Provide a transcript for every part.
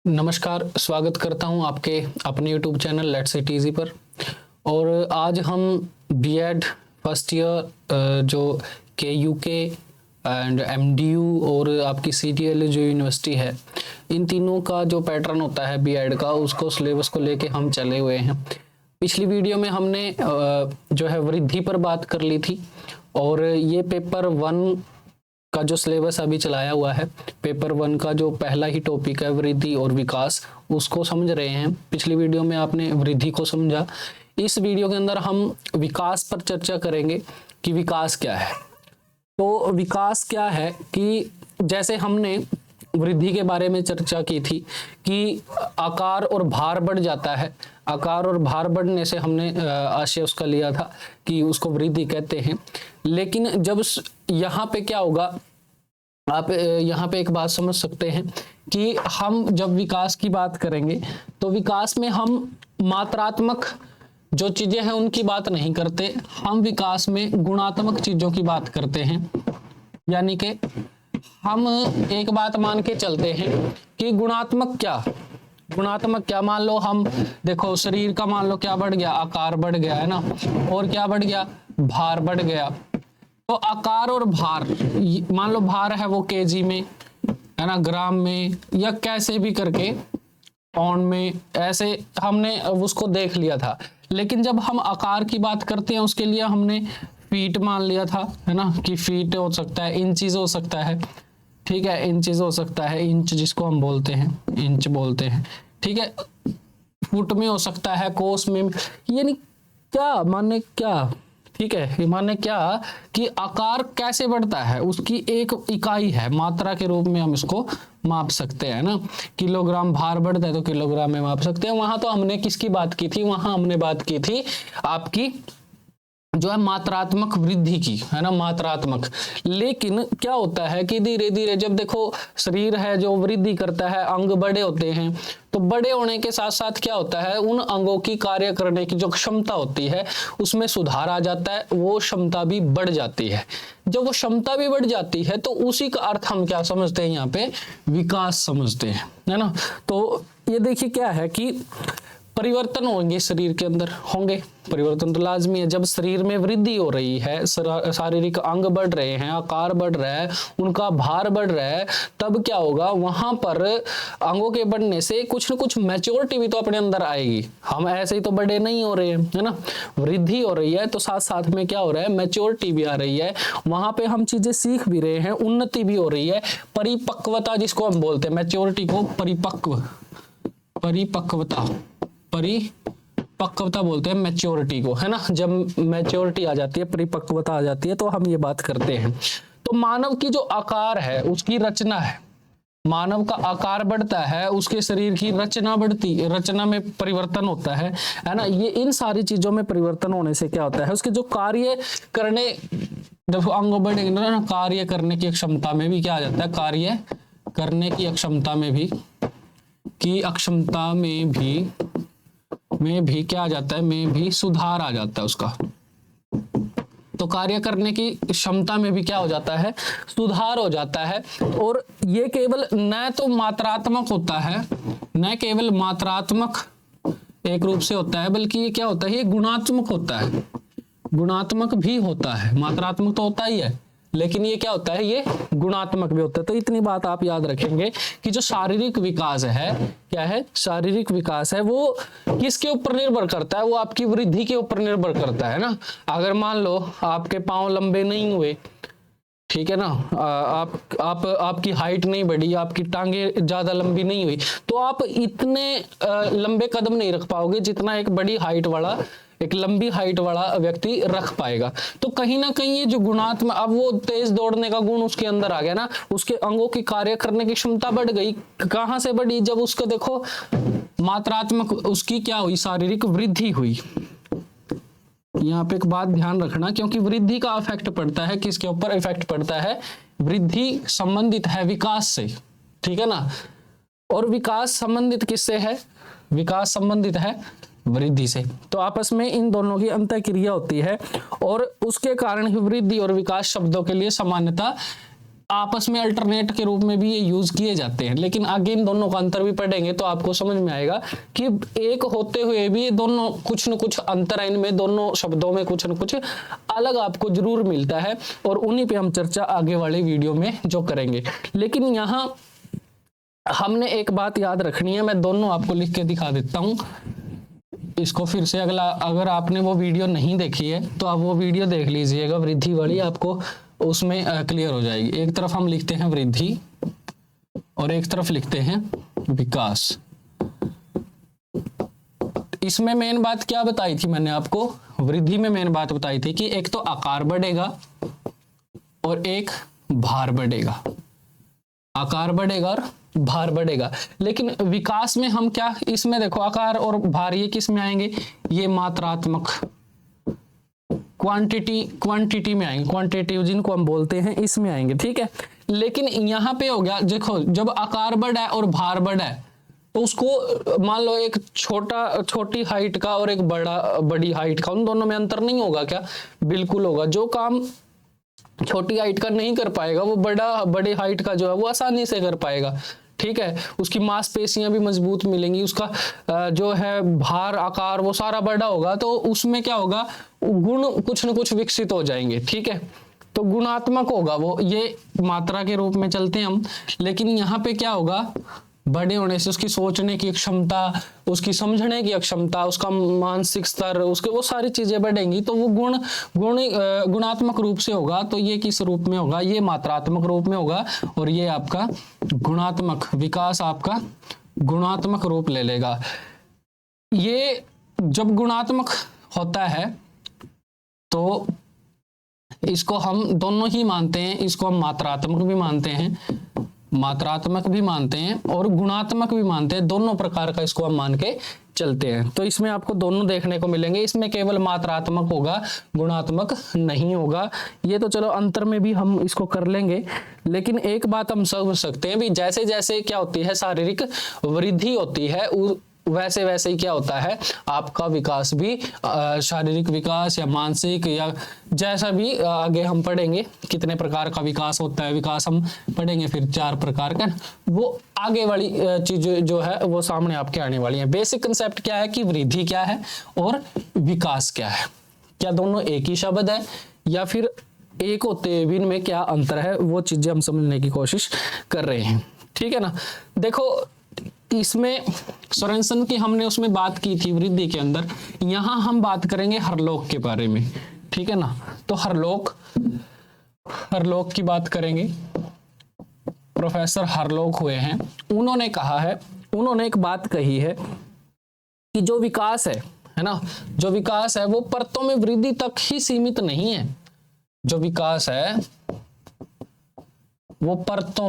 नमस्कार, स्वागत करता हूं आपके अपने YouTube channel let's it easy पर। और आज हम बीएड फर्स्ट ईयर जो KUK एंड MDU और आपकी CTL जो यूनिवर्सिटी है, इन तीनों का जो पैटर्न होता है बीएड का, उसको सिलेबस को लेके हम चले हुए हैं। पिछली वीडियो में हमने जो है वृद्धि पर बात कर ली थी और ये पेपर 1 का जो सिलेबस अभी चलाया हुआ है, पेपर 1 का जो पहला ही टॉपिक है वृद्धि और विकास, उसको समझ रहे हैं। पिछली वीडियो में आपने वृद्धि को समझा। इस वीडियो के अंदर हम विकास पर चर्चा करेंगे कि विकास क्या है। तो विकास क्या है कि जैसे हमने वृद्धि के बारे में चर्चा की थी कि आकार और भार बढ़ जाता है। आकार और भार बढ़ने से हमने आशय उसका लिया था कि उसको वृद्धि कहते हैं। लेकिन जब यहाँ पे क्या होगा, आप यहाँ पे एक बात समझ सकते हैं कि हम जब विकास की बात करेंगे तो विकास में हम मात्रात्मक जो चीजें हैं उनकी बात नहीं करते, हम विकास में गुणात्मक चीजों की बात करते हैं। यानी कि हम एक बात मान के चलते हैं कि गुणात्मक क्या, मान लो हम देखो शरीर का मान लो क्या बढ़ गया, आकार बढ़ गया है ना, और क्या बढ़ गया, भार बढ़ गया। तो आकार और भार, मान लो भार है वो केजी में है ना, ग्राम में, या कैसे भी करके पाउंड में, ऐसे हमने उसको देख लिया था। लेकिन जब हम आकार की बात करते हैं उसके लिए हमने फीट मान लिया था, है ना, कि फीट हो सकता है, इंचीज हो सकता है, ठीक है, इंचीज हो सकता है, इंच जिसको हम बोलते हैं, इंच बोलते हैं, ठीक है, फुट में हो सकता है, कोस में, यानी क्या माने क्या, ठीक है, ये माने क्या कि आकार कैसे बढ़ता है, उसकी एक इकाई है, मात्रा के रूप में हम इसको माप सकते हैं ना। किलोग्राम भार बढ़ता है तो किलोग्राम में माप सकते हैं। वहां तो हमने किसकी बात की थी, वहां हमने बात की थी आपकी जो है मात्रात्मक वृद्धि की, है ना, मात्रात्मक। लेकिन क्या होता है कि धीरे धीरे जब देखो शरीर है जो वृद्धि करता है, अंग बड़े होते हैं, तो बड़े होने के साथ साथ क्या होता है, उन अंगों की कार्य करने की जो क्षमता होती है उसमें सुधार आ जाता है, वो क्षमता भी बढ़ जाती है। जब वो क्षमता भी बढ़ जाती है तो उसी का अर्थ हम क्या समझते हैं, यहाँ पे विकास समझते हैं, है ना। तो ये देखिए क्या है कि परिवर्तन होंगे शरीर के अंदर, होंगे परिवर्तन तो लाजमी है। जब शरीर में वृद्धि हो रही है, शारीरिक अंग बढ़ रहे हैं, आकार बढ़ रहा है, उनका भार बढ़ रहा है, तब क्या होगा, वहां पर अंगों के बढ़ने से कुछ न कुछ मैच्योरिटी भी तो अपने अंदर आएगी। हम ऐसे ही तो बड़े नहीं हो रहे हैं, है ना, वृद्धि हो रही है तो साथ साथ में क्या हो रहा है, मैच्योरिटी भी आ रही है, वहां पे हम चीजें सीख भी रहे हैं, उन्नति भी हो रही है, परिपक्वता जिसको हम बोलते हैं, मैच्योरिटी को परिपक्वता बोलते हैं मैच्योरिटी को, है ना। जब मैच्योरिटी आ जाती है, परिपक्वता आ जाती है, तो हम ये बात करते हैं। तो मानव की जो आकार है, उसकी रचना है, मानव का आकार बढ़ता है, उसके शरीर की रचना रचना में परिवर्तन होता है ना। ये इन सारी चीजों में परिवर्तन होने से क्या होता है, उसके जो कार्य करने, जब अंग बढ़ेंगे ना, कार्य करने की क्षमता में भी क्या आ जाता है, कार्य करने की अक्षमता में भी क्या आ जाता है, में भी सुधार आ जाता है उसका। तो कार्य करने की क्षमता में भी क्या हो जाता है, सुधार हो जाता है। और ये केवल न तो मात्रात्मक होता है, न केवल मात्रात्मक एक रूप से होता है, बल्कि ये क्या होता है, ये गुणात्मक होता है, गुणात्मक भी होता है। मात्रात्मक तो होता ही है, लेकिन ये क्या होता है, ये गुणात्मक भी होता है। तो इतनी बात आप याद रखेंगे कि जो शारीरिक विकास है, क्या है, शारीरिक विकास है, वो किसके ऊपर निर्भर करता है, वो आपकी वृद्धि के ऊपर निर्भर करता है ना। अगर मान लो आपके पांव लंबे नहीं हुए, ठीक है ना, आपकी हाइट नहीं बढ़ी, आपकी टांगे ज्यादा लंबी नहीं हुई, तो आप इतने लंबे कदम नहीं रख पाओगे जितना एक बड़ी हाइट वाला, एक लंबी हाइट वाला व्यक्ति रख पाएगा। तो कहीं ना कहीं ये जो गुणात्मक, अब वो तेज दौड़ने का गुण उसके अंदर आ गया ना, उसके अंगों की कार्य करने की क्षमता बढ़ गई। कहां से बढ़ी, जब उसको देखो मात्रात्मक उसकी क्या हुई, शारीरिक वृद्धि हुई। यहाँ पे एक बात ध्यान रखना, क्योंकि वृद्धि का इफेक्ट पड़ता है, किसके ऊपर इफेक्ट पड़ता है, वृद्धि संबंधित है विकास से, ठीक है ना। और विकास संबंधित किससे है, विकास संबंधित है वृद्धि से। तो आपस में इन दोनों की अंतःक्रिया होती है और उसके कारण ही वृद्धि और विकास शब्दों के लिए सामान्यता आपस में अल्टरनेट के रूप में भी ये यूज किए जाते हैं, लेकिन आगे इन दोनों का अंतर भी पढ़ेंगे तो आपको समझ में आएगा कि एक होते हुए भी ये दोनों कुछ न कुछ अंतर है इनमें, दोनों शब्दों में कुछ न कुछ अलग आपको जरूर मिलता है, और उन्हीं पे हम चर्चा आगे वाले वीडियो में जो करेंगे। लेकिन यहाँ हमने एक बात याद रखनी है, मैं दोनों आपको लिख के दिखा देता हूं इसको फिर से। अगला, अगर आपने वो वीडियो नहीं देखी है तो आप वो वीडियो देख लीजिएगा, वृद्धि वाली, आपको उसमें क्लियर हो जाएगी। एक तरफ हम लिखते हैं वृद्धि और एक तरफ लिखते हैं विकास। इसमें मेन बात क्या बताई थी मैंने आपको, वृद्धि में मेन बात बताई थी कि एक तो आकार बढ़ेगा और एक भार बढ़ेगा, आकार बढ़ेगा और भार बढ़ेगा। लेकिन विकास में हम क्या, इसमें देखो आकार और भार ये किस में आएंगे, ये मात्रात्मक क्वांटिटी में आएंगे, क्वांटिटिव जिनको हम बोलते हैं इसमें आएंगे, ठीक है। लेकिन यहाँ पे हो गया, देखो जब आकार बढ़ा है और भार बढ़ा है तो उसको मान लो एक छोटी हाइट का और एक बड़ी हाइट का, उन दोनों में अंतर नहीं होगा क्या, बिल्कुल होगा। जो काम छोटी हाइट का नहीं कर पाएगा वो बड़े हाइट का जो है वो आसानी से कर पाएगा, ठीक है। उसकी मांसपेशियां भी मजबूत मिलेंगी, उसका जो है भार आकार वो सारा बड़ा होगा, तो उसमें क्या होगा, गुण कुछ न कुछ विकसित हो जाएंगे, ठीक है। तो गुणात्मक होगा वो, ये मात्रा के रूप में चलते हैं हम। लेकिन यहाँ पे क्या होगा, बड़े होने से उसकी सोचने की क्षमता, उसकी समझने की क्षमता, उसका मानसिक स्तर, उसके वो सारी चीजें बढ़ेंगी, तो वो गुणात्मक रूप से होगा। तो ये किस रूप में होगा, ये मात्रात्मक रूप में होगा, और ये आपका गुणात्मक, विकास आपका गुणात्मक रूप ले लेगा। ये जब गुणात्मक होता है तो इसको हम दोनों ही मानते हैं, इसको हम मात्रात्मक भी मानते हैं, मात्रात्मक भी मानते हैं और गुणात्मक भी मानते हैं, दोनों प्रकार का इसको हम मान के चलते हैं। तो इसमें आपको दोनों देखने को मिलेंगे, इसमें केवल मात्रात्मक होगा, गुणात्मक नहीं होगा। ये तो चलो अंतर में भी हम इसको कर लेंगे। लेकिन एक बात हम समझ सकते हैं भी, जैसे जैसे क्या होती है, शारीरिक वृद्धि होती है, वैसे वैसे ही क्या होता है, आपका विकास भी, शारीरिक विकास या मानसिक या जैसा भी आगे हम पढ़ेंगे कितने प्रकार का विकास होता है, विकास हम पढ़ेंगे फिर 4 प्रकार का, वो आगे वाली चीज जो है वो सामने आपके आने वाली है। बेसिक कंसेप्ट क्या है कि वृद्धि क्या है और विकास क्या है, क्या दोनों एक ही शब्द है या फिर एक होते हुए इनमें क्या अंतर है, वो चीजें हम समझने की कोशिश कर रहे हैं, ठीक है ना। देखो इसमें सोरेनसन की हमने उसमें बात की थी वृद्धि के अंदर, यहां हम बात करेंगे हरलोक के बारे में, ठीक है ना। तो हरलोक की बात करेंगे, प्रोफेसर हरलोक हुए हैं, उन्होंने कहा है, उन्होंने एक बात कही है कि जो विकास है ना, जो विकास है वो परतों में वृद्धि तक ही सीमित नहीं है। जो विकास है वो परतों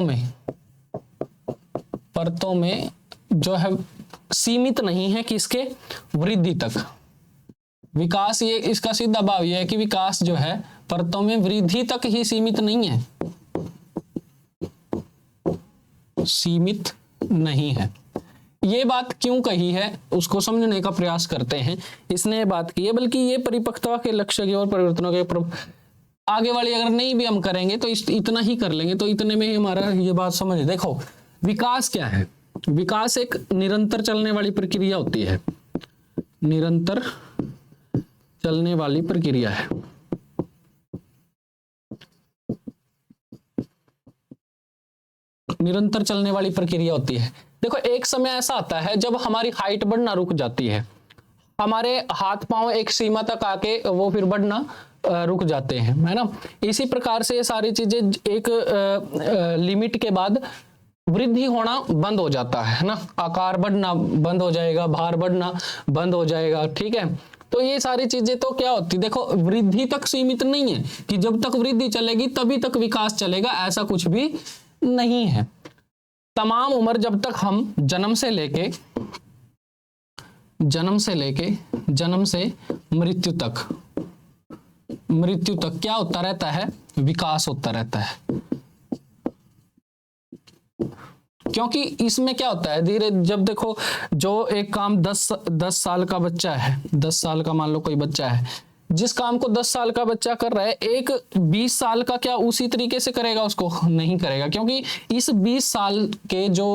में जो है सीमित नहीं है, किसके, वृद्धि तक। विकास, ये इसका सीधा भाव यह है कि विकास जो है परतों में वृद्धि तक ही सीमित नहीं है, सीमित नहीं है। ये बात क्यों कही है उसको समझने का प्रयास करते हैं। इसने ये बात की है, बल्कि ये परिपक्वता के लक्ष्य की और परिवर्तनों के आगे वाली अगर नहीं भी हम करेंगे तो इतना ही कर लेंगे, तो इतने में ही हमारा ये बात समझ। देखो विकास क्या है, विकास एक निरंतर चलने वाली प्रक्रिया होती है, निरंतर चलने वाली प्रक्रिया है। निरंतर चलने वाली प्रक्रिया होती है। देखो एक समय ऐसा आता है जब हमारी हाइट बढ़ना रुक जाती है, हमारे हाथ पांव एक सीमा तक आके वो फिर बढ़ना रुक जाते हैं, है ना। इसी प्रकार से ये सारी चीजें एक लिमिट के बाद वृद्धि होना बंद हो जाता है ना, आकार बढ़ना बंद हो जाएगा, भार बढ़ना बंद हो जाएगा, ठीक है। तो ये सारी चीजें तो क्या होती, देखो वृद्धि तक सीमित नहीं है कि जब तक वृद्धि चलेगी तभी तक विकास चलेगा, ऐसा कुछ भी नहीं है। तमाम उम्र जब तक हम जन्म से लेके मृत्यु तक क्या होता रहता है, विकास होता रहता है। क्योंकि इसमें क्या होता है, धीरे जब देखो जो एक काम 10 साल का बच्चा है, 10 साल का मान लो कोई बच्चा है, जिस काम को 10 साल का बच्चा कर रहा है, एक 20 साल का क्या उसी तरीके से करेगा? उसको नहीं करेगा, क्योंकि इस 20 साल के जो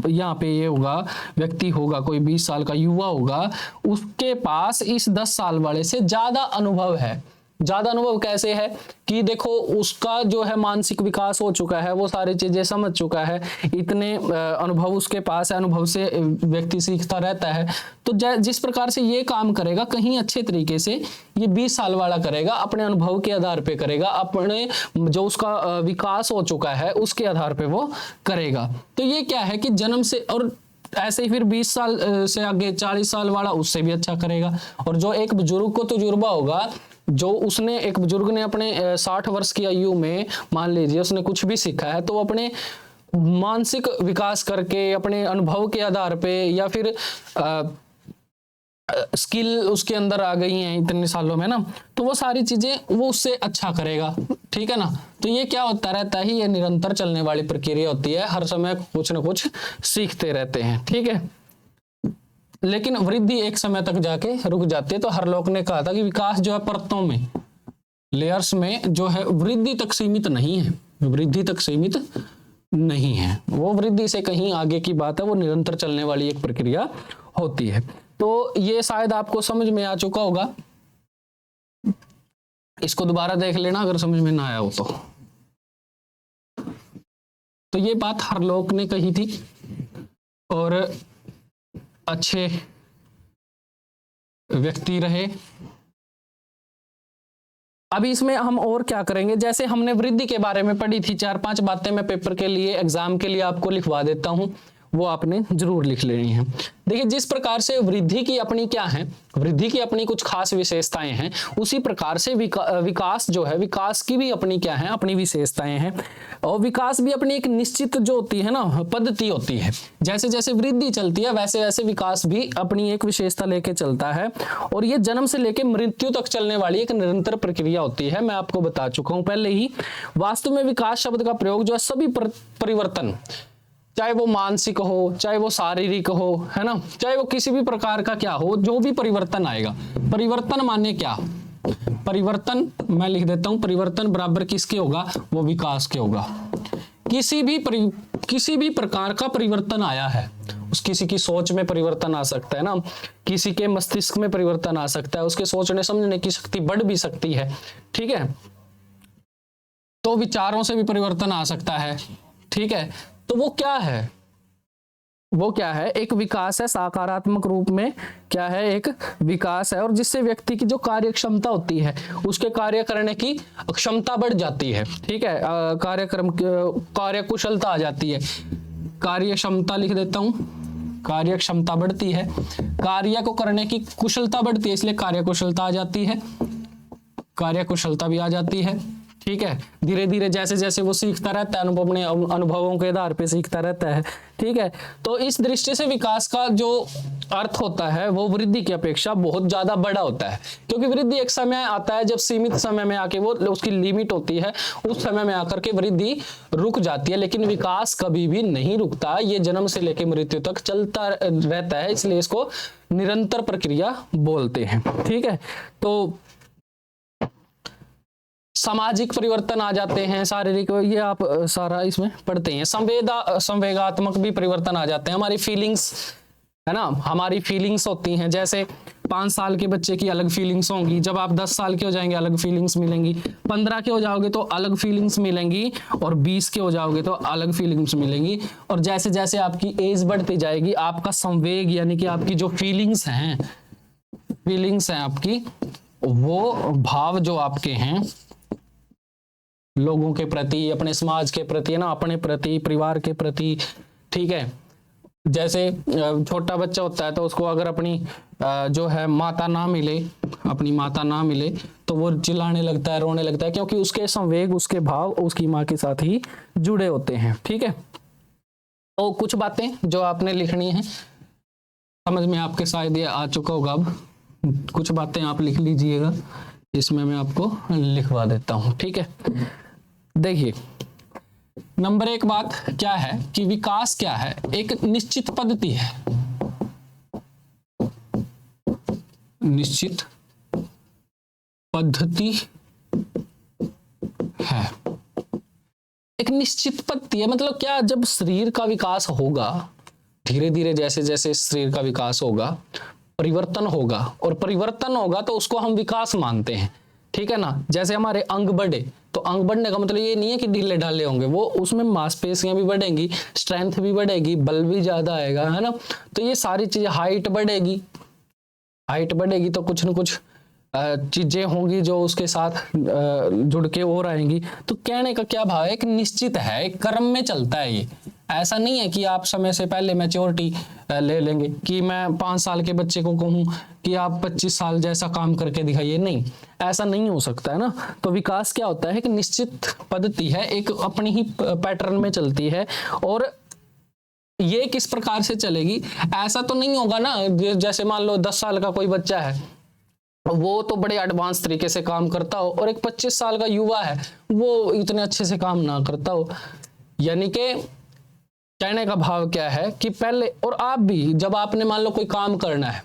यहाँ पे ये होगा, व्यक्ति होगा, कोई 20 साल का युवा होगा, उसके पास इस 10 साल वाले से ज्यादा अनुभव है। ज्यादा अनुभव कैसे है कि देखो, उसका जो है मानसिक विकास हो चुका है, वो सारी चीजें समझ चुका है, इतने अनुभव उसके पास है, अनुभव से व्यक्ति सीखता रहता है। तो जिस प्रकार से ये काम करेगा, कहीं अच्छे तरीके से ये 20 साल वाला करेगा, अपने अनुभव के आधार पे करेगा, अपने जो उसका विकास हो चुका है उसके आधार पे वो करेगा। तो ये क्या है कि जन्म से, और ऐसे ही फिर 20 साल से आगे 40 साल वाला उससे भी अच्छा करेगा। और जो एक बुजुर्ग को तजुर्बा होगा, जो उसने, एक बुजुर्ग ने अपने 60 वर्ष की आयु में मान लीजिए उसने कुछ भी सीखा है, तो अपने मानसिक विकास करके, अपने अनुभव के आधार पे, या फिर स्किल उसके अंदर आ गई हैं इतने सालों में ना, तो वो सारी चीजें वो उससे अच्छा करेगा। ठीक है ना। तो ये क्या होता रहता है, ये निरंतर चलने वाली प्रक्रिया होती है, हर समय कुछ ना कुछ सीखते रहते हैं। ठीक है। लेकिन वृद्धि एक समय तक जाके रुक जाती है। तो हरलोक ने कहा था कि विकास जो है परतों में, लेयर्स में जो है, वृद्धि तक सीमित नहीं है, वृद्धि तक सीमित नहीं है, वो वृद्धि से कहीं आगे की बात है, वो निरंतर चलने वाली एक प्रक्रिया होती है। तो ये शायद आपको समझ में आ चुका होगा, इसको दोबारा देख लेना अगर समझ में ना आया हो तो ये बात हरलोक ने कही थी, और अच्छे व्यक्ति रहे। अभी इसमें हम और क्या करेंगे, जैसे हमने वृद्धि के बारे में पढ़ी थी, 4-5 बातें मैं पेपर के लिए, एग्जाम के लिए आपको लिखवा देता हूं, वो आपने जरूर लिख लेनी है। देखिए, जिस प्रकार से वृद्धि की अपनी क्या है, वृद्धि की अपनी कुछ खास विशेषताएं हैं, उसी प्रकार से विकास जो है, विकास की भी अपनी क्या है, अपनी विशेषताएं हैं। और विकास भी अपनी एक निश्चित जो होती है ना, पद्धति होती है। जैसे जैसे वृद्धि चलती है, वैसे वैसे विकास भी अपनी एक विशेषता लेके चलता है। और ये जन्म से लेके मृत्यु तक चलने वाली एक निरंतर प्रक्रिया होती है। मैं आपको बता चुका हूं पहले ही। वास्तव में विकास शब्द का प्रयोग जो है, सभी परिवर्तन, चाहे वो मानसिक हो, चाहे वो शारीरिक हो, है ना, चाहे वो किसी भी प्रकार का क्या हो, जो भी परिवर्तन आएगा। परिवर्तन माने क्या, परिवर्तन मैं लिख देता हूं, परिवर्तन बराबर किसके होगा, वो विकास के होगा। किसी भी प्रकार का परिवर्तन आया है, किसी की सोच में परिवर्तन आ सकता है ना, किसी के मस्तिष्क में परिवर्तन आ सकता है, उसके सोचने समझने की शक्ति बढ़ भी सकती है। ठीक है। तो विचारों से भी परिवर्तन आ सकता है। ठीक है। तो वो क्या है, वो क्या है, एक विकास है, सकारात्मक रूप में क्या है, एक विकास है। और जिससे व्यक्ति की जो कार्य क्षमता होती है, उसके कार्य करने की क्षमता बढ़ जाती है। ठीक है। कार्य कुशलता आ जाती है, कार्य क्षमता लिख देता हूं, कार्य क्षमता बढ़ती है, कार्य को करने की कुशलता बढ़ती है, इसलिए कार्य कुशलता आ जाती है, कार्य कुशलता भी आ जाती है। ठीक है। धीरे धीरे जैसे जैसे वो सीखता रहता है, अपने अनुभवों के आधार पे सीखता रहता है। ठीक है। तो इस दृष्टि से विकास का जो अर्थ होता है, वो वृद्धि की अपेक्षा बहुत ज्यादा बड़ा होता है। क्योंकि वृद्धि एक समय आता है जब सीमित समय में आके, वो उसकी लिमिट होती है, उस समय में आकर के वृद्धि रुक जाती है। लेकिन विकास कभी भी नहीं रुकता, ये जन्म से लेकर मृत्यु तक चलता रहता है, इसलिए इसको निरंतर प्रक्रिया बोलते हैं। ठीक है। तो सामाजिक परिवर्तन आ जाते हैं, शारीरिक, ये आप सारा इसमें पढ़ते हैं। संवेगात्मक भी परिवर्तन आ जाते हैं, हमारी फीलिंग्स, है ना, हमारी फीलिंग्स होती हैं। जैसे 5 साल के बच्चे की अलग फीलिंग्स होंगी, जब आप 10 साल के हो जाएंगे अलग फीलिंग्स मिलेंगी, 15 के हो जाओगे तो अलग फीलिंग्स मिलेंगी, और 20 के हो जाओगे तो अलग फीलिंग्स मिलेंगी। और जैसे जैसे आपकी एज बढ़ती जाएगी, आपका संवेग यानी कि आपकी जो फीलिंग्स हैं आपकी, वो भाव जो आपके हैं लोगों के प्रति, अपने समाज के प्रति, ना, अपने प्रति, परिवार के प्रति। ठीक है। जैसे छोटा बच्चा होता है तो उसको अगर अपनी जो है माता ना मिले, अपनी माता ना मिले, तो वो चिल्लाने लगता है, रोने लगता है, क्योंकि उसके संवेग, उसके भाव उसकी माँ के साथ ही जुड़े होते हैं। ठीक है। तो कुछ बातें जो आपने लिखनी है, समझ में आपके शायद ये आ चुका होगा। अब कुछ बातें आप लिख लीजिएगा, इसमें मैं आपको लिखवा देता हूं। ठीक है। देखिए, नंबर 1 बात क्या है कि विकास क्या है, एक निश्चित पद्धति है, निश्चित पद्धति है, एक निश्चित पद्धति है। मतलब क्या, जब शरीर का विकास होगा धीरे धीरे, जैसे जैसे शरीर का विकास होगा परिवर्तन होगा, और परिवर्तन होगा तो उसको हम विकास मानते हैं, ठीक है ना। जैसे हमारे अंग बढ़े, तो अंग बढ़ने का मतलब ये नहीं है कि ढीले ढाले होंगे, वो उसमें मांसपेशियां भी बढ़ेंगी, स्ट्रेंथ भी बढ़ेगी, बल भी ज्यादा आएगा, है ना। तो ये सारी चीजें, हाइट बढ़ेगी, हाइट बढ़ेगी तो कुछ न कुछ चीजें होंगी जो उसके साथ जुड़ के और आएंगी। तो कहने का क्या भाव है, एक निश्चित है, एक क्रम में चलता है ये। ऐसा नहीं है कि आप समय से पहले मैच्योरिटी ले लेंगे, कि मैं 5 साल के बच्चे को कहूं कि आप 25 साल जैसा काम करके दिखाइए, नहीं, ऐसा नहीं हो सकता है ना। तो विकास क्या होता है, एक निश्चित पद्धति है, एक अपनी ही पैटर्न में चलती है। और ये किस प्रकार से चलेगी, ऐसा तो नहीं होगा ना, जैसे मान लो 10 साल का कोई बच्चा है, वो तो बड़े एडवांस तरीके से काम करता हो, और एक 25 साल का युवा है, वो इतने अच्छे से काम ना करता हो। यानी कि कहने का भाव क्या है कि पहले, और आप भी जब आपने मान लो कोई काम करना है,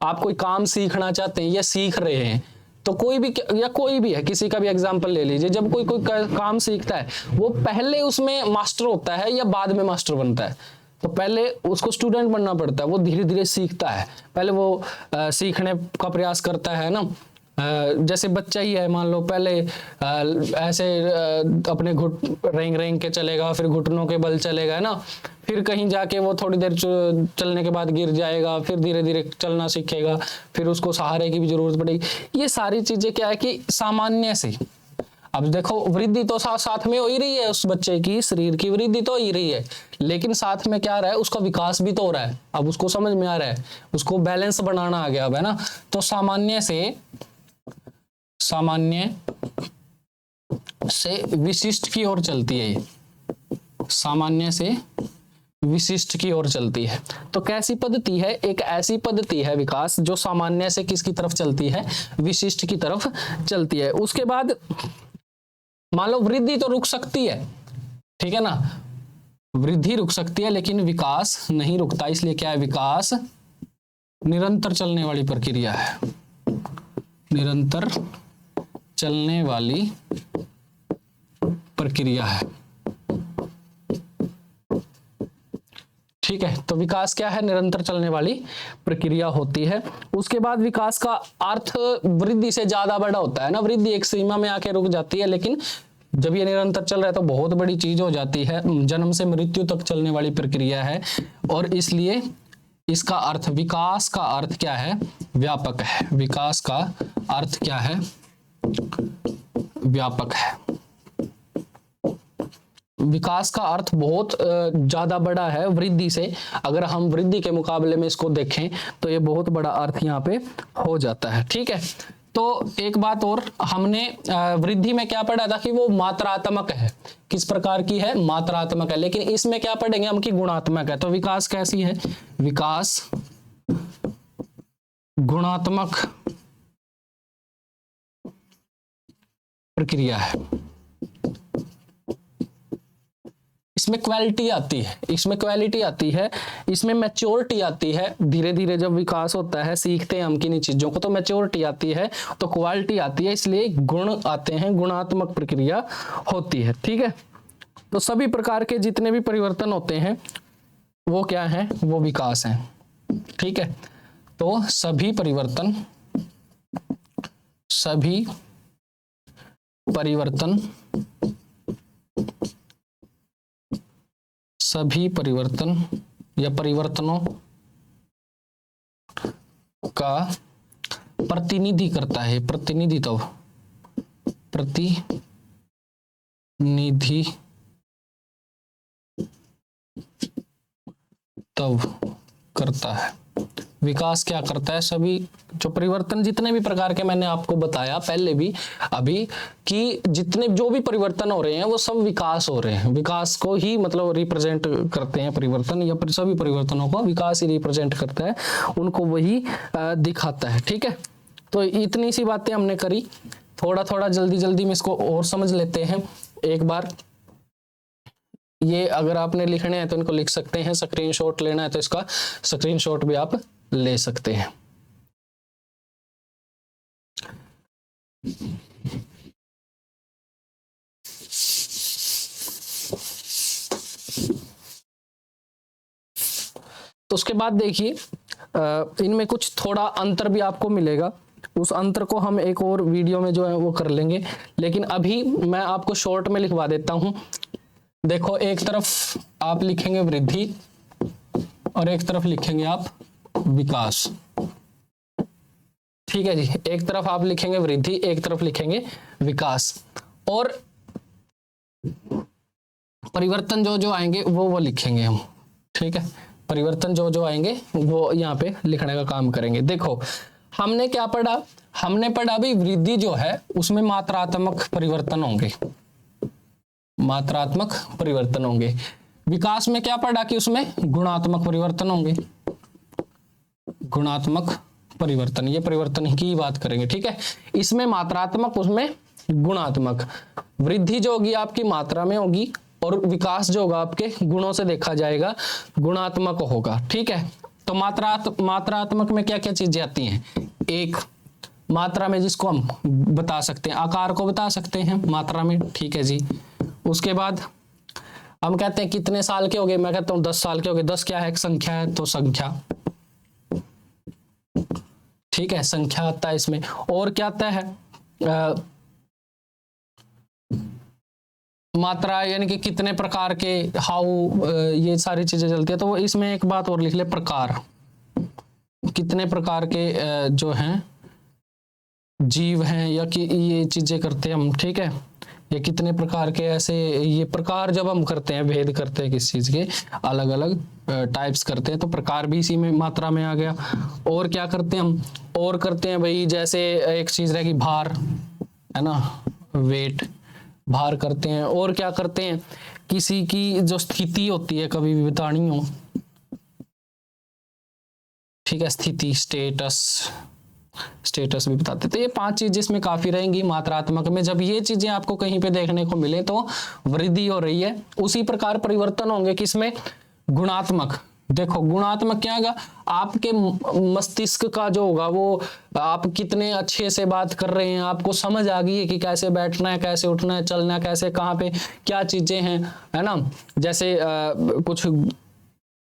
आप कोई काम सीखना चाहते हैं या सीख रहे हैं, तो कोई भी, या कोई भी है, किसी का भी एग्जांपल ले लीजिए, जब कोई कोई काम सीखता है, वो पहले उसमें मास्टर होता है या बाद में मास्टर बनता है। तो पहले उसको स्टूडेंट बनना पड़ता है, वो धीरे धीरे सीखता है, पहले वो सीखने का प्रयास करता है ना। जैसे बच्चा ही है, मान लो पहले ऐसे अपने घुट रेंग रेंग के चलेगा, फिर घुटनों के बल चलेगा, है ना। फिर कहीं जाके वो थोड़ी देर चलने के बाद गिर जाएगा, फिर धीरे धीरे चलना सीखेगा, फिर उसको सहारे की भी जरूरत पड़ेगी। ये सारी चीजें क्या है कि सामान्य से, अब देखो वृद्धि तो साथ साथ में हो ही रही है, उस बच्चे की शरीर की वृद्धि तो हो ही रही है, लेकिन साथ में क्या रहा है, उसका विकास भी तो हो रहा है। अब उसको समझ में आ रहा है, उसको बैलेंस बनाना आ गया अब, है ना। तो सामान्य से विशिष्ट की ओर चलती है, ये सामान्य से विशिष्ट की ओर चलती है। तो कैसी पद्धति है, एक ऐसी पद्धति है विकास जो सामान्य से किसकी तरफ चलती है, विशिष्ट की तरफ चलती है। उसके बाद मान लो वृद्धि तो रुक सकती है, ठीक है ना, वृद्धि रुक सकती है, लेकिन विकास नहीं रुकता। इसलिए क्या है, विकास निरंतर चलने वाली प्रक्रिया है, निरंतर चलने वाली प्रक्रिया है, ठीक है। तो विकास क्या है, निरंतर चलने वाली प्रक्रिया होती है। उसके बाद विकास का अर्थ वृद्धि से ज्यादा बड़ा होता है ना, वृद्धि एक सीमा में आके रुक जाती है, लेकिन जब ये निरंतर चल रहा है तो बहुत बड़ी चीज हो जाती है, जन्म से मृत्यु तक चलने वाली प्रक्रिया है। और इसलिए इसका अर्थ, विकास का अर्थ क्या है, व्यापक है। विकास का अर्थ क्या है, व्यापक है। विकास का अर्थ बहुत ज्यादा बड़ा है वृद्धि से। अगर हम वृद्धि के मुकाबले में इसको देखें तो ये बहुत बड़ा अर्थ यहाँ पे हो जाता है, ठीक है। तो एक बात और, हमने वृद्धि में क्या पढ़ा था कि वो मात्रात्मक है, किस प्रकार की है, मात्रात्मक है। लेकिन इसमें क्या पढ़ेंगे हम कि गुणात्मक है। तो विकास कैसी है, विकास गुणात्मक प्रक्रिया है। इसमें क्वालिटी आती है, इसमें क्वालिटी आती है, इसमें मैच्योरिटी आती है। धीरे धीरे जब विकास होता है, सीखते हैं हम किन्हीं चीजों को, तो मैच्योरिटी आती है, तो क्वालिटी आती है, इसलिए गुण आते हैं, गुणात्मक प्रक्रिया होती है, ठीक है। तो सभी प्रकार के जितने भी परिवर्तन होते हैं वो क्या है, वो विकास है, ठीक है। तो सभी परिवर्तन या परिवर्तनों का प्रतिनिधि करता है, प्रतिनिधित्व करता है। विकास क्या करता है, सभी जो परिवर्तन, जितने भी प्रकार के मैंने आपको बताया पहले भी अभी, कि जितने जो भी परिवर्तन हो रहे हैं वो सब विकास हो रहे हैं। विकास को ही मतलब रिप्रेजेंट करते हैं परिवर्तन, या सभी परिवर्तनों को विकास ही रिप्रेजेंट करता है, उनको वही दिखाता है, ठीक है। तो इतनी सी बातें हमने करी, थोड़ा थोड़ा जल्दी जल्दी में इसको और समझ लेते हैं एक बार। ये अगर आपने लिखने हैं तो इनको लिख सकते हैं, स्क्रीनशॉट लेना है तो इसका स्क्रीनशॉट भी आप ले सकते हैं। तो उसके बाद देखिए इनमें कुछ थोड़ा अंतर भी आपको मिलेगा, उस अंतर को हम एक और वीडियो में जो है वो कर लेंगे, लेकिन अभी मैं आपको शॉर्ट में लिखवा देता हूं। देखो, एक तरफ आप लिखेंगे वृद्धि और एक तरफ लिखेंगे आप विकास। ठीक है जी, एक तरफ आप लिखेंगे वृद्धि, एक तरफ लिखेंगे विकास, और परिवर्तन जो जो आएंगे वो लिखेंगे हम। ठीक है, परिवर्तन जो जो आएंगे वो यहाँ पे लिखने का काम करेंगे। देखो, हमने क्या पढ़ा, हमने पढ़ा भी वृद्धि जो है उसमें मात्रात्मक परिवर्तन होंगे, मात्रात्मक परिवर्तन होंगे। विकास में क्या पढ़ा कि उसमें गुणात्मक परिवर्तन होंगे, गुणात्मक परिवर्तन, ये परिवर्तन की बात करेंगे। ठीक है, इसमें मात्रात्मक, उसमें गुणात्मक। वृद्धि जो होगी आपकी मात्रा में होगी और विकास जो होगा आपके गुणों से देखा जाएगा, गुणात्मक होगा। ठीक है, तो मात्रात्मक में क्या क्या चीजें आती हैं? एक मात्रा में जिसको हम बता सकते हैं, आकार को बता सकते हैं मात्रा में। ठीक है जी, उसके बाद हम कहते हैं कितने साल के हो गए, मैं कहता हूं 10 साल के हो गए। 10 क्या है? एक संख्या है, तो संख्या। ठीक है, संख्या आता है इसमें। और क्या आता है? मात्रा, यानी कि कितने प्रकार के, हाउ, ये सारी चीजें चलती है। तो इसमें एक बात और लिख ले, प्रकार, कितने प्रकार के जो हैं जीव हैं या कि ये चीजें करते हैं हम। ठीक है, ये कितने प्रकार के ऐसे, ये प्रकार जब हम करते हैं, भेद करते हैं किस चीज के, अलग अलग टाइप्स करते हैं, तो प्रकार भी इसी में मात्रा में आ गया। और क्या करते हैं हम? और करते हैं भाई, जैसे एक चीज रहेगी भार, है ना, वेट, भार करते हैं। और क्या करते हैं? किसी की जो स्थिति होती है, कभी भी बतानी हो, ठीक है, स्थिति, स्टेटस भी बताते। तो ये 5 चीजें इसमें काफी रहेंगी मात्रात्मक में। जब ये चीजें आपको कहीं पे देखने को मिले तो वृद्धि हो रही है। उसी प्रकार परिवर्तन होंगे किसमें? गुणात्मक। देखो, गुणात्मक क्या होगा? आपके मस्तिष्क का जो होगा वो, आप कितने अच्छे से बात कर रहे हैं, आपको समझ आ गई है कि कैसे बैठना है, कैसे उठना है, चलना है कैसे, कहाँ पे क्या चीजें हैं, है ना। जैसे कुछ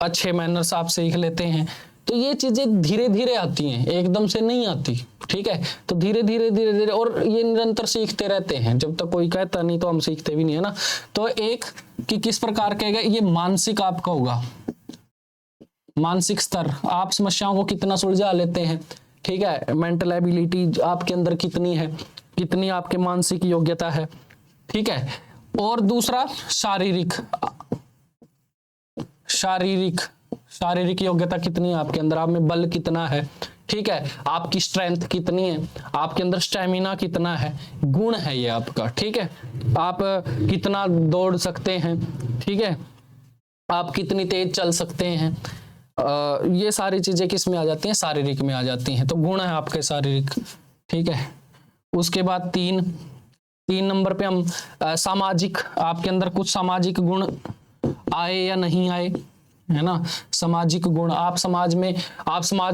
अच्छे मैनर्स आप सीख लेते हैं, तो ये चीजें धीरे धीरे आती हैं, एकदम से नहीं आती। ठीक है, तो धीरे धीरे और ये निरंतर सीखते रहते हैं। जब तक कोई कहता नहीं तो हम सीखते भी नहीं, है ना। तो एक कि किस प्रकार का ये मानसिक आपका होगा, मानसिक स्तर, आप समस्याओं को कितना सुलझा लेते हैं। ठीक है, मेंटल एबिलिटी आपके अंदर कितनी है, कितनी आपके मानसिक योग्यता है। ठीक है, और दूसरा शारीरिक योग्यता कितनी है आपके अंदर, आप में बल कितना है। ठीक है, आपकी स्ट्रेंथ कितनी है, आपके अंदर स्टेमिना कितना है, गुण है ये आपका। ठीक है, आप कितना दौड़ सकते हैं। ठीक है, आप कितनी तेज चल सकते हैं। ये सारी चीजें किस में आ जाती हैं? शारीरिक में आ जाती हैं। तो गुण है आपके शारीरिक। ठीक है, उसके बाद 3 नंबर पे हम सामाजिक, आपके अंदर कुछ सामाजिक गुण आए या नहीं आए, है ना। सामाजिक गुण, आप समाज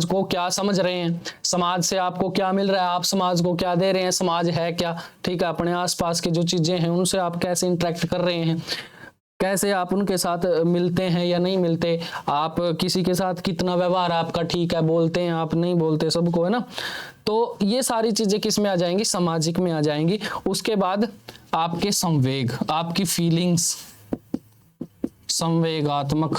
को क्या समझ रहे हैं, समाज से आपको क्या मिल रहा है, आप समाज को क्या दे रहे हैं, समाज है क्या। ठीक है, अपने आसपास की जो चीजें हैं उनसे आप कैसे इंटरेक्ट कर रहे हैं, कैसे आप उनके साथ मिलते हैं या नहीं मिलते, आप किसी के साथ कितना व्यवहार आपका ठीक है, बोलते हैं आप, नहीं बोलते सबको, है ना। तो ये सारी चीजें किस में आ जाएंगी? सामाजिक में आ जाएंगी। उसके बाद आपके संवेग, आपकी फीलिंग्स, संवेगात्मक।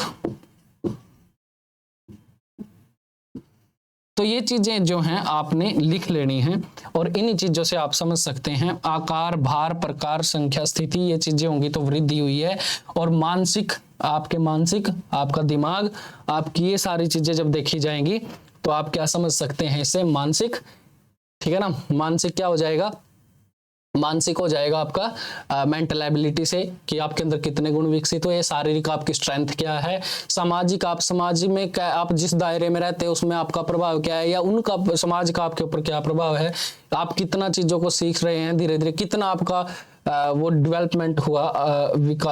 तो ये चीजें जो हैं आपने लिख लेनी हैं और इन्हीं चीजों से आप समझ सकते हैं आकार, भार, प्रकार, संख्या, स्थिति, ये चीजें होंगी तो वृद्धि हुई है। और मानसिक, आपका दिमाग, आपकी ये सारी चीजें जब देखी जाएंगी तो आप क्या समझ सकते हैं इससे? मानसिक। ठीक है ना, मानसिक क्या हो जाएगा? मानसिक हो जाएगा आपका मेंटल एबिलिटी से कि आपके अंदर कितने गुण विकसित हुए। शारीरिक, आपकी स्ट्रेंथ क्या है। सामाजिक, आप समाज में क्या, आप जिस दायरे में रहते हैं उसमें आपका प्रभाव क्या है, या उनका, समाज का आपके ऊपर क्या प्रभाव है। आप कितना चीजों को सीख रहे हैं धीरे धीरे, कितना आपका वो डेवलपमेंट हुआ,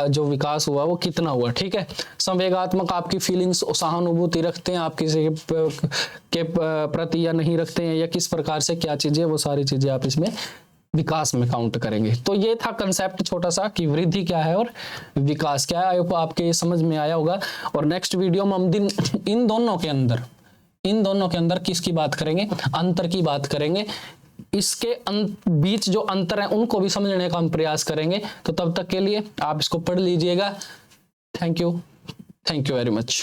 जो विकास हुआ वो कितना हुआ। ठीक है, संवेगात्मक, आपकी फीलिंग्स, सहानुभूति रखते हैं आप किसी के प्रति या नहीं रखते हैं, या किस प्रकार से क्या चीजें, वो सारी चीजें आप इसमें विकास में काउंट करेंगे। तो ये था कंसेप्ट छोटा सा कि वृद्धि क्या है और विकास क्या है। आई होप आपके ये समझ में आया होगा। और नेक्स्ट वीडियो में हम इन दोनों के अंदर किसकी बात करेंगे, अंतर की बात करेंगे। इसके बीच जो अंतर है उनको भी समझने का हम प्रयास करेंगे। तो तब तक के लिए आप इसको पढ़ लीजिएगा। Thank you very much.